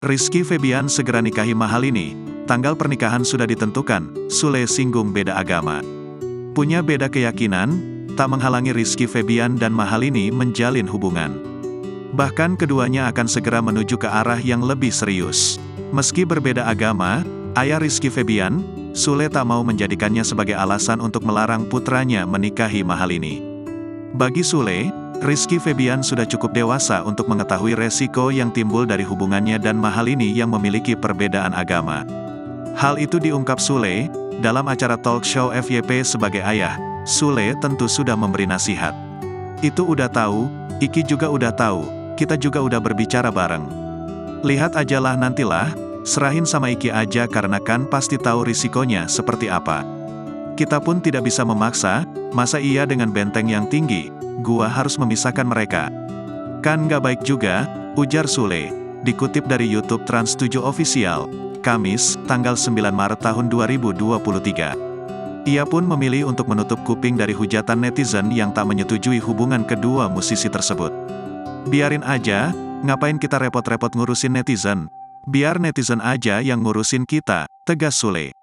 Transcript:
Rizky Febian segera nikahi Mahalini. Tanggal pernikahan sudah ditentukan, Sule singgung beda agama. Punya beda keyakinan, tak menghalangi Rizky Febian dan Mahalini menjalin hubungan. Bahkan keduanya akan segera menuju ke arah yang lebih serius. Meski berbeda agama, ayah Rizky Febian, Sule tak mau menjadikannya sebagai alasan untuk melarang putranya menikahi Mahalini. Bagi Sule, Rizky Febian sudah cukup dewasa untuk mengetahui resiko yang timbul dari hubungannya dan Mahalini yang memiliki perbedaan agama. Hal itu diungkap Sule dalam acara talk show FYP sebagai ayah. Sule tentu sudah memberi nasihat. Itu udah tahu, Iki juga udah tahu, kita juga udah berbicara bareng. Lihat ajalah nantilah, serahin sama Iki aja karena kan pasti tahu risikonya seperti apa. Kita pun tidak bisa memaksa, masa iya dengan benteng yang tinggi, gua harus memisahkan mereka. Kan nggak baik juga, ujar Sule. Dikutip dari YouTube Trans 7 Official, Kamis, tanggal 9 Maret tahun 2023. Ia pun memilih untuk menutup kuping dari hujatan netizen yang tak menyetujui hubungan kedua musisi tersebut. Biarin aja, ngapain kita repot-repot ngurusin netizen? Biar netizen aja yang ngurusin kita, tegas Sule.